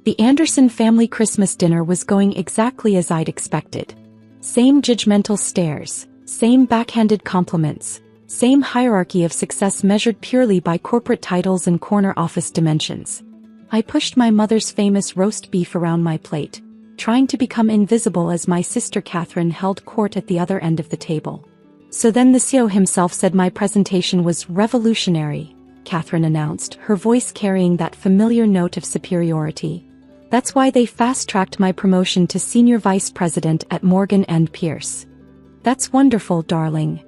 The Anderson family Christmas dinner was going exactly as I'd expected. Same judgmental stares, same backhanded compliments, same hierarchy of success measured purely by corporate titles and corner office dimensions. I pushed my mother's famous roast beef around my plate, trying to become invisible as my sister Catherine held court at the other end of the table. So then the CEO himself said my presentation was revolutionary, Catherine announced, her voice carrying that familiar note of superiority. That's why they fast-tracked my promotion to senior vice president at Morgan & Pierce. That's wonderful, darling.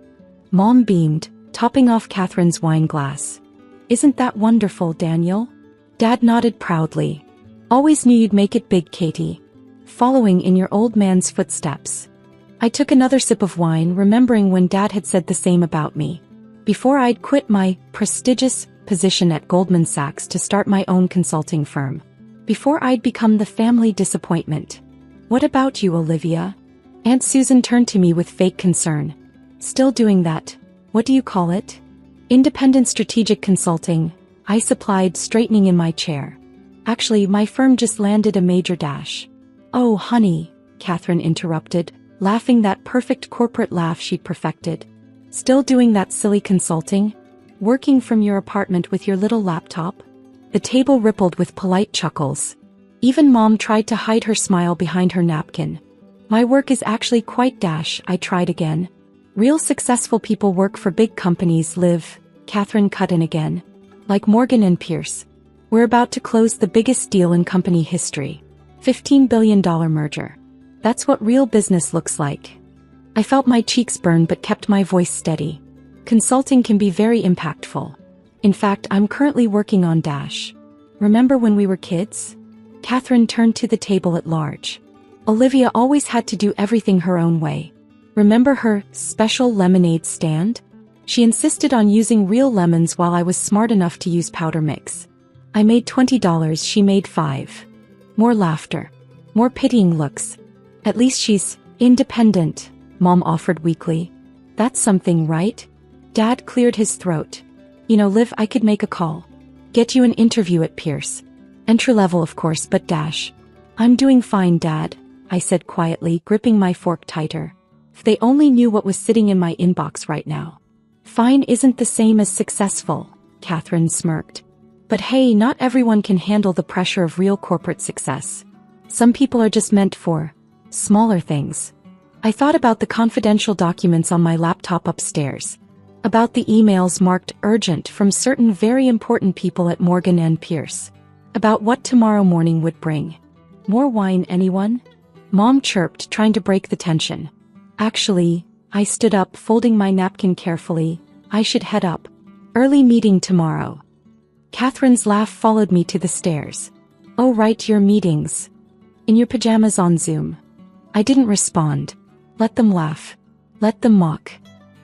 Mom beamed, topping off Catherine's wine glass. Isn't that wonderful, Daniel? Dad nodded proudly. Always knew you'd make it big, Katie. Following in your old man's footsteps. I took another sip of wine, remembering when Dad had said the same about me. Before I'd quit my prestigious position at Goldman Sachs to start my own consulting firm. Before I'd become the family disappointment. What about you, Olivia? Aunt Susan turned to me with fake concern. Still doing that, what do you call it? Independent strategic consulting, I supplied, straightening in my chair. Actually, my firm just landed a major dash. Oh, honey, Catherine interrupted, laughing that perfect corporate laugh she'd perfected. Still doing that silly consulting? Working from your apartment with your little laptop? The table rippled with polite chuckles. Even Mom tried to hide her smile behind her napkin. My work is actually quite dash, I tried again. Real successful people work for big companies, Liv, Catherine cut in again. Like Morgan & Pierce. We're about to close the biggest deal in company history. $15 billion merger. That's what real business looks like. I felt my cheeks burn but kept my voice steady. Consulting can be very impactful. In fact, I'm currently working on Dash. Remember when we were kids? Catherine turned to the table at large. Olivia always had to do everything her own way. Remember her special lemonade stand? She insisted on using real lemons while I was smart enough to use powder mix. I made $20, she made $5. More laughter. More pitying looks. At least she's independent, Mom offered weakly. That's something, right? Dad cleared his throat. You know, Liv, I could make a call. Get you an interview at Pierce. Entry level, of course, but dash. I'm doing fine, Dad, I said quietly, gripping my fork tighter. If they only knew what was sitting in my inbox right now. Fine isn't the same as successful, Catherine smirked. But hey, not everyone can handle the pressure of real corporate success. Some people are just meant for smaller things. I thought about the confidential documents on my laptop upstairs. About the emails marked urgent from certain very important people at Morgan & Pierce. About what tomorrow morning would bring. More wine, anyone? Mom chirped, trying to break the tension. Actually, I stood up, folding my napkin carefully. I should head up. Early meeting tomorrow. Catherine's laugh followed me to the stairs. Oh right, your meetings. In your pajamas on Zoom. I didn't respond. Let them laugh. Let them mock.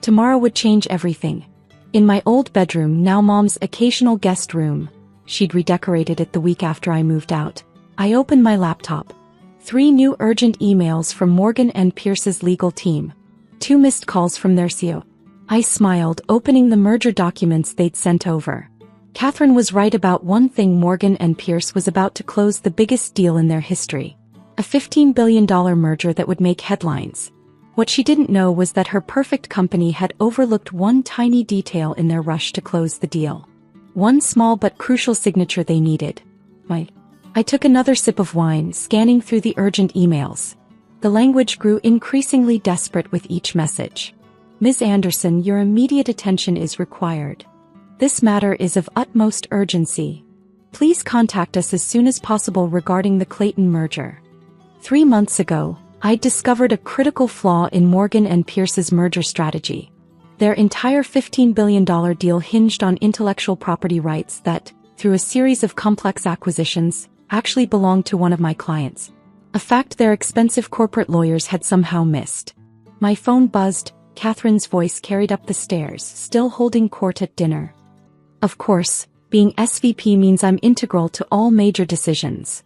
Tomorrow would change everything. In my old bedroom, now Mom's occasional guest room. She'd redecorated it the week after I moved out. I opened my laptop. 3 new urgent emails from Morgan & Pierce's legal team. 2 missed calls from their CEO. I smiled, opening the merger documents they'd sent over. Catherine was right about one thing. Morgan & Pierce was about to close the biggest deal in their history. A $15 billion merger that would make headlines. What she didn't know was that her perfect company had overlooked one tiny detail in their rush to close the deal. One small but crucial signature they needed. I took another sip of wine, scanning through the urgent emails. The language grew increasingly desperate with each message. Ms. Anderson, your immediate attention is required. This matter is of utmost urgency. Please contact us as soon as possible regarding the Clayton merger. 3 months ago, I discovered a critical flaw in Morgan & Pierce's merger strategy. Their entire $15 billion deal hinged on intellectual property rights that, through a series of complex acquisitions, actually belonged to one of my clients. A fact their expensive corporate lawyers had somehow missed. My phone buzzed. Catherine's voice carried up the stairs, still holding court at dinner. Of course, being SVP means I'm integral to all major decisions.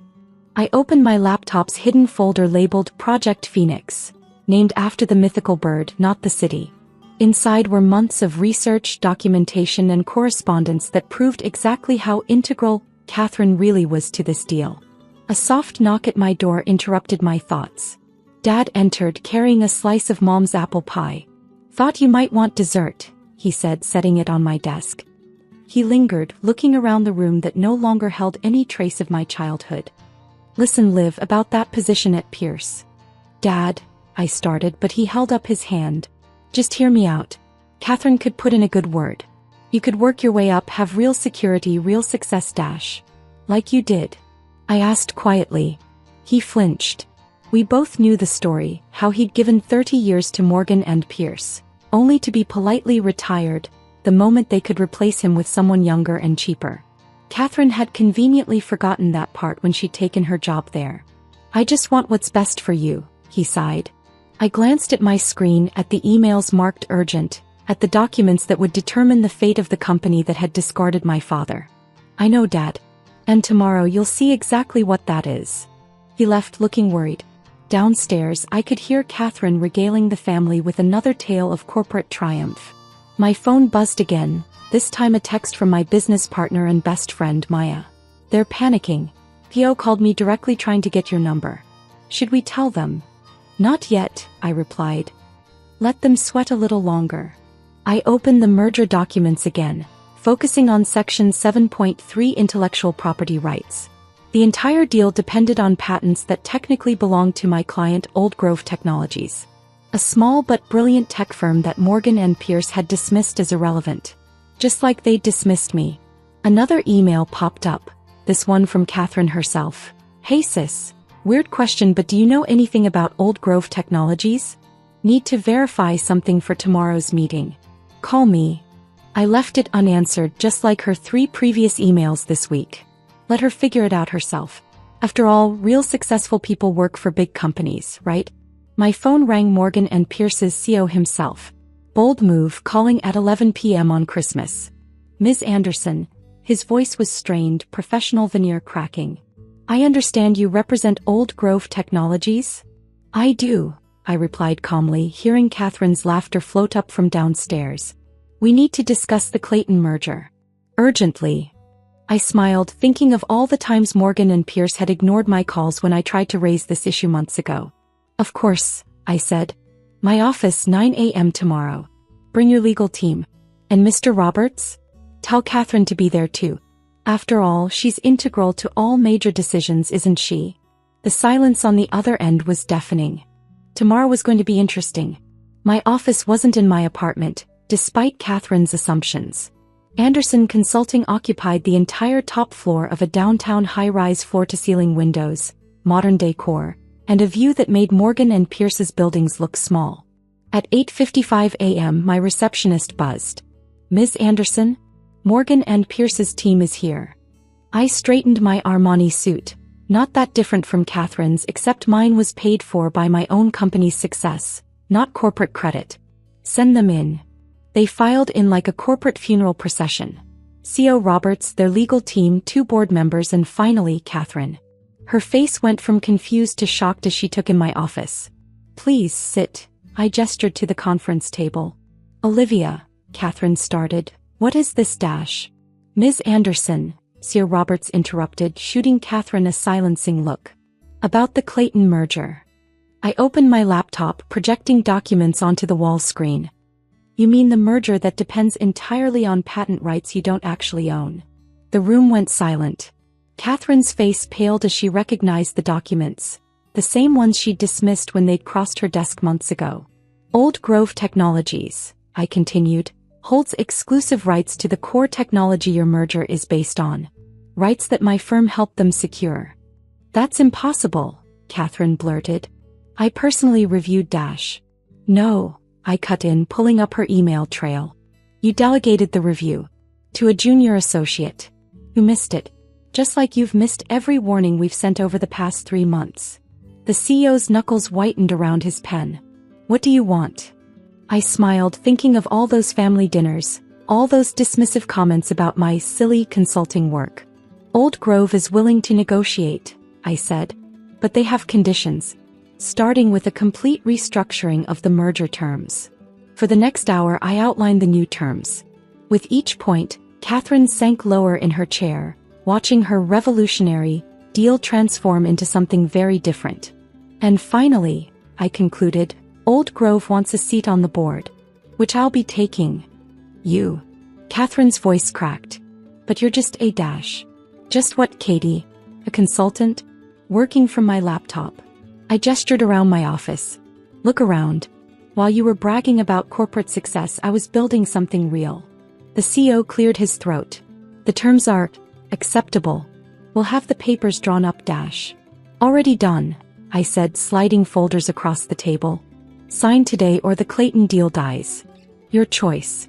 I opened my laptop's hidden folder labeled Project Phoenix, named after the mythical bird, not the city. Inside were months of research, documentation, and correspondence that proved exactly how integral Catherine really was to this deal. A soft knock at my door interrupted my thoughts. Dad entered carrying a slice of Mom's apple pie. "Thought you might want dessert," he said, setting it on my desk. He lingered, looking around the room that no longer held any trace of my childhood. "Listen, Liv, about that position at Pierce." "Dad," I started, but he held up his hand. "Just hear me out. Catherine could put in a good word. You could work your way up, have real security, real success dash. Like you did." I asked quietly. He flinched. We both knew the story, how he'd given 30 years to Morgan and Pierce, only to be politely retired the moment they could replace him with someone younger and cheaper. Catherine had conveniently forgotten that part when she'd taken her job there. "I just want what's best for you," he sighed. I glanced at my screen, at the emails marked urgent, at the documents that would determine the fate of the company that had discarded my father. "I know, Dad. And tomorrow you'll see exactly what that is." He left looking worried. Downstairs, I could hear Catherine regaling the family with another tale of corporate triumph. My phone buzzed again, this time a text from my business partner and best friend, Maya. "They're panicking. P.O. called me directly trying to get your number. Should we tell them?" "Not yet," I replied. "Let them sweat a little longer." I opened the merger documents again, focusing on Section 7.3 intellectual property rights. The entire deal depended on patents that technically belonged to my client, Old Grove Technologies, a small but brilliant tech firm that Morgan and Pierce had dismissed as irrelevant, just like they'd dismissed me. Another email popped up, this one from Catherine herself. "Hey sis, weird question, but do you know anything about Old Grove Technologies? Need to verify something for tomorrow's meeting. Call me." I left it unanswered, just like her 3 previous emails this week. Let her figure it out herself. After all, real successful people work for big companies, right? My phone rang. Morgan and Pierce's CEO himself. Bold move, calling at 11 p.m. on Christmas. "Ms. Anderson," his voice was strained, professional veneer cracking. "I understand you represent Old Grove Technologies?" "I do," I replied calmly, hearing Catherine's laughter float up from downstairs. "We need to discuss the Clayton merger. Urgently." I smiled, thinking of all the times Morgan and Pierce had ignored my calls when I tried to raise this issue months ago. "Of course," I said. "My office, 9 a.m. tomorrow. Bring your legal team. And Mr. Roberts? Tell Catherine to be there too. After all, she's integral to all major decisions, isn't she?" The silence on the other end was deafening. Tomorrow was going to be interesting. My office wasn't in my apartment, despite Catherine's assumptions. Anderson Consulting occupied the entire top floor of a downtown high-rise, floor-to-ceiling windows, modern decor, and a view that made Morgan and Pierce's buildings look small. At 8:55 a.m. my receptionist buzzed. "Ms. Anderson? Morgan and Pierce's team is here." I straightened my Armani suit, not that different from Catherine's, except mine was paid for by my own company's success, not corporate credit. "Send them in." They filed in like a corporate funeral procession. CEO Roberts, their legal team, 2 board members, and finally Catherine. Her face went from confused to shocked as she took in my office. "Please sit," I gestured to the conference table. "Olivia," Catherine started, "what is this dash?" "Ms. Anderson," CEO Roberts interrupted, shooting Catherine a silencing look. "About the Clayton merger." I opened my laptop, projecting documents onto the wall screen. "You mean the merger that depends entirely on patent rights you don't actually own?" The room went silent. Catherine's face paled as she recognized the documents, the same ones she'd dismissed when they'd crossed her desk months ago. "Old Grove Technologies," I continued, "holds exclusive rights to the core technology your merger is based on. Rights that my firm helped them secure." "That's impossible," Catherine blurted. "I personally reviewed dash." "No," I cut in, pulling up her email trail. "You delegated the review to a junior associate who missed it, just like you've missed every warning we've sent over the past 3 months." The CEO's knuckles whitened around his pen. "What do you want?" I smiled, thinking of all those family dinners, all those dismissive comments about my silly consulting work. "Old Grove is willing to negotiate," I said, "but they have conditions, starting with a complete restructuring of the merger terms." For the next hour I outlined the new terms. With each point, Catherine sank lower in her chair, watching her revolutionary, deal transform into something very different. And finally, I concluded, Old Grove wants a seat on the board, which I'll be taking. You. Catherine's voice cracked. But you're just a dash. Just what, Katie? A consultant? Working from my laptop. I gestured around my office. Look around. While you were bragging about corporate success, I was building something real. The CEO cleared his throat. The terms are acceptable. We'll have the papers drawn up. Already done, I said, sliding folders across the table. Sign today or the Clayton deal dies. Your choice.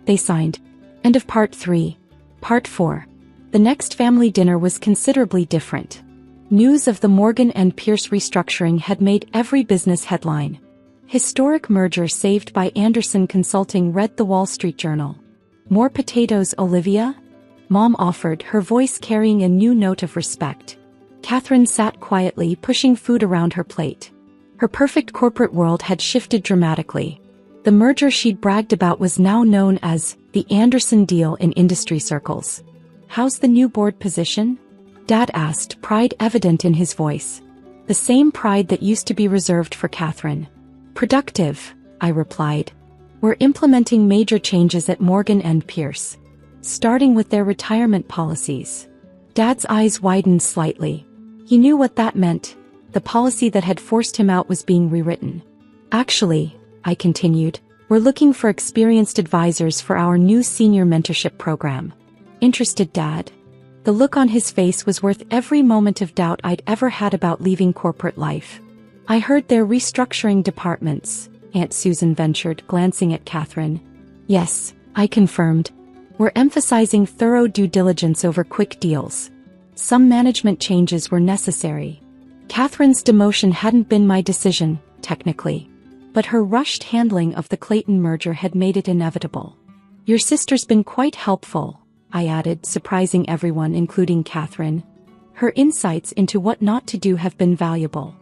They signed. End of part 3. Part 4. The next family dinner was considerably different. News of the Morgan and Pierce restructuring had made every business headline. Historic merger saved by Anderson Consulting, read the Wall Street Journal. More potatoes, Olivia? Mom offered, her voice carrying a new note of respect. Catherine sat quietly, pushing food around her plate. Her perfect corporate world had shifted dramatically. The merger she'd bragged about was now known as the Anderson deal in industry circles. How's the new board position? Dad asked, pride evident in his voice. The same pride that used to be reserved for Catherine. Productive, I replied. We're implementing major changes at Morgan and Pierce, starting with their retirement policies. Dad's eyes widened slightly. He knew what that meant. The policy that had forced him out was being rewritten. Actually, I continued, we're looking for experienced advisors for our new senior mentorship program. Interested, Dad? The look on his face was worth every moment of doubt I'd ever had about leaving corporate life. I heard they're restructuring departments, Aunt Susan ventured, glancing at Catherine. Yes, I confirmed. We're emphasizing thorough due diligence over quick deals. Some management changes were necessary. Catherine's demotion hadn't been my decision, technically. But her rushed handling of the Clayton merger had made it inevitable. Your sister's been quite helpful, I added, surprising everyone, including Catherine. Her insights into what not to do have been valuable.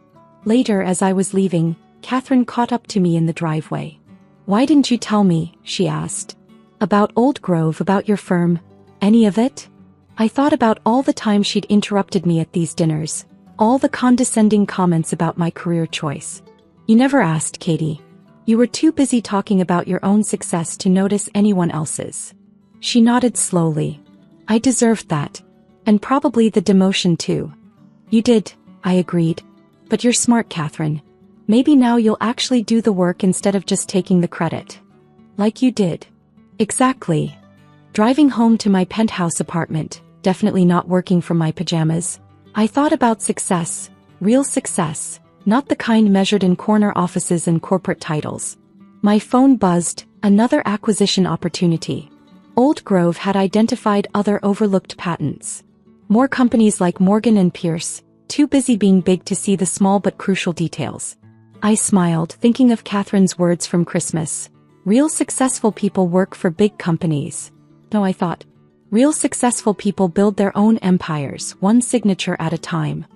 Later, as I was leaving, Catherine caught up to me in the driveway. Why didn't you tell me, she asked. About Old Grove, about your firm, any of it? I thought about all the time she'd interrupted me at these dinners, all the condescending comments about my career choice. You never asked, Katie. You were too busy talking about your own success to notice anyone else's. She nodded slowly. I deserved that. And probably the demotion too. You did, I agreed. But you're smart, Catherine. Maybe now you'll actually do the work instead of just taking the credit. Like you did. Exactly. Driving home to my penthouse apartment, definitely not working from my pajamas, I thought about success, real success, not the kind measured in corner offices and corporate titles. My phone buzzed, another acquisition opportunity. Old Grove had identified other overlooked patents. More companies like Morgan and Pierce, too busy being big to see the small but crucial details. I smiled, thinking of Catherine's words from Christmas. Real successful people work for big companies. No, I thought. Real successful people build their own empires, one signature at a time.